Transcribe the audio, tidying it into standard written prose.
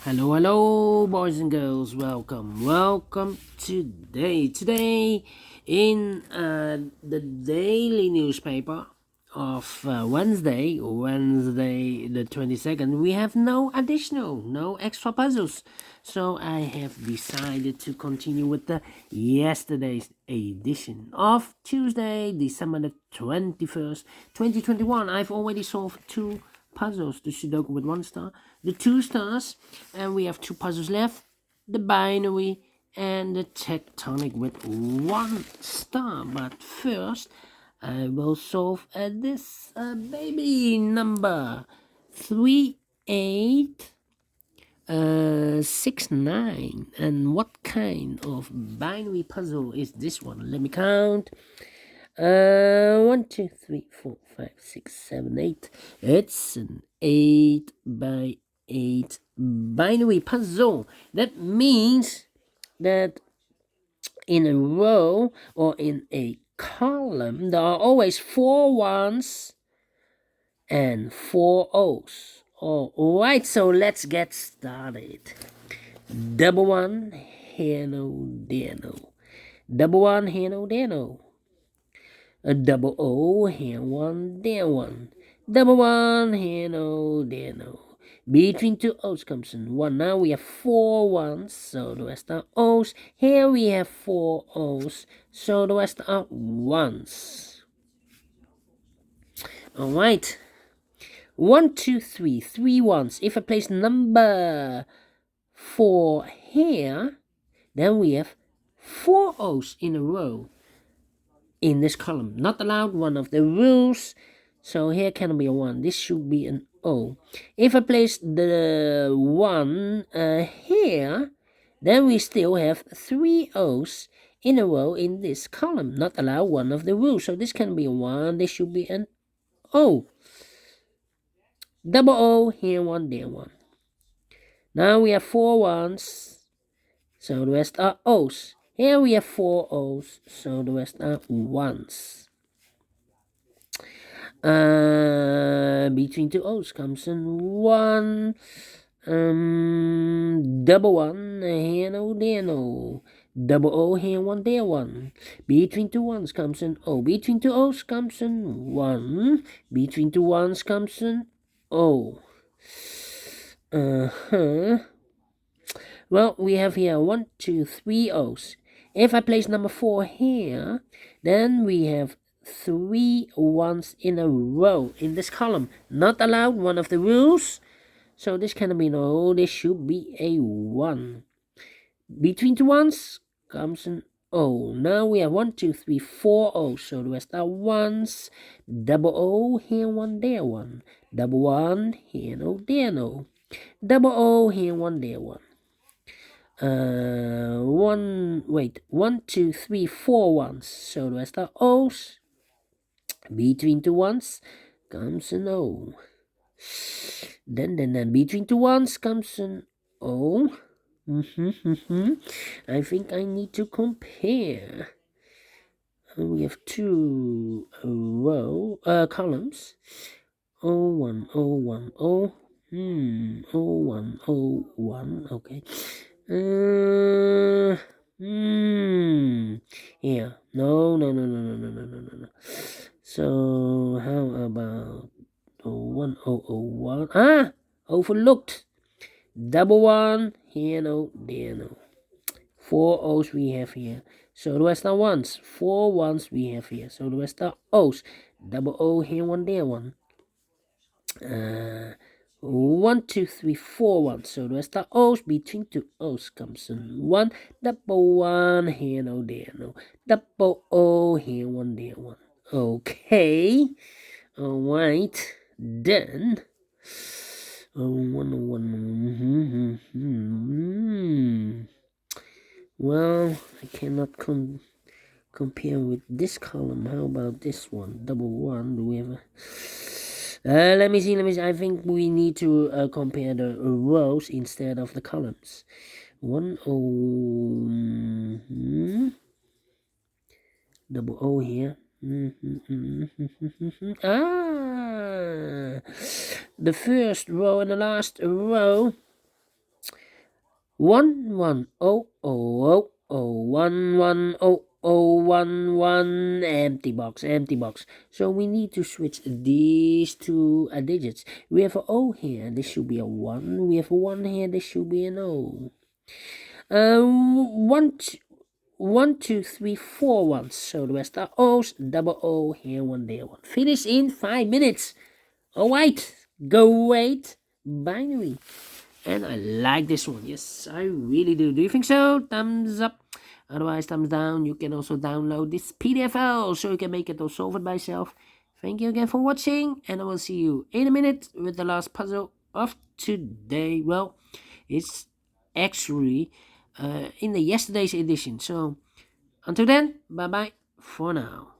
Hello, boys and girls. Welcome today in the daily newspaper of Wednesday the 22nd. We have no extra puzzles. So I have decided to continue with the yesterday's edition of Tuesday, December the 21st, 2021. I've already solved two puzzles, the Sudoku with 1 star, the 2 stars, and we have 2 puzzles left, the binary and the tectonic with 1 star. But first I will solve this baby number 3869. And what kind of binary puzzle is this one? Let me count. 1, 2, 3, 4, 5, 6, 7, 8. It's an 8 by 8 binary puzzle. That means that in a row or in a column there are always 4 ones and 4 O's. Alright, so let's get started. Double one, here no, there no. Double one, here no, there no. A double O, here 1, there 1. Double one, here no, there no. Between 2 O's comes in 1. Now we have 4 ones, so the rest are O's. Here we have 4 O's, so the rest are ones. Alright. 1, 2, 3, 3 ones. If I place number 4 here, then we have 4 O's in a row in this column. Not allowed, one of the rules. So here cannot be a 1. This should be an O. If I place the 1 here, then we still have 3 O's in a row in this column. Not allowed, one of the rules. So this can be a 1. This should be an O. Double O, here 1, there 1. Now we have 4 ones, so the rest are O's. Here we have 4 O's, so the rest are ones. Between 2 O's comes in 1. Double one, here no, there no. Double O, here 1, there 1. Between 2 ones comes in O. Between 2 O's comes in 1. Between 2 ones comes in O. Well, we have here 1, 2, 3 O's. If I place number 4 here, then we have 3 ones in a row in this column. Not allowed, one of the rules. So this cannot be an O. This should be a 1. Between 2 ones comes an O. Now we have 1, 2, 3, 4 O's. So the rest are ones. Double O, here 1, there 1. Double one, here no, there no. Double O, here 1, there 1. 1, 2, 3, 4 ones. So the rest are O's. Between 2 ones comes an O. Then between 2 ones comes an O. I think I need to compare. We have 2 columns. O1, O1, O. O1, O1. Okay. Yeah. No. So how about 01001? Overlooked. Double one, here no, there no. 4 O's we have here. So the rest are ones. 4 ones we have here. So the rest are O's. Double O, here 1, there 1. 1, 2, 3, 4 ones. So the rest are O's. Between 2 O's comes in 1. Double one, here no, there no. Double O, here 1, there 1. Okay. Alright. Then 101. Well, I cannot compare with this column. How about this one? Double one. Do we have a... let me see. I think we need to compare the rows instead of the columns. 1 O. Double O here. The first row and the last row 11000011, empty box, empty box. So we need to switch these two digits. We have a O here, this should be a 1. We have a 1 here, this should be an O. One, two, three, 4 ones. So the rest are O's, double O here, 1 there, 1. Finish in 5 minutes. Alright, go wait. Binary. And I like this one. Yes, I really do. Do you think so? Thumbs up. Otherwise, thumbs down. You can also download this PDF file so you can make it or solve it by yourself. Thank you again for watching, and I will see you in a minute with the last puzzle of today. Well, it's actually in the yesterday's edition. So until then, bye bye for now.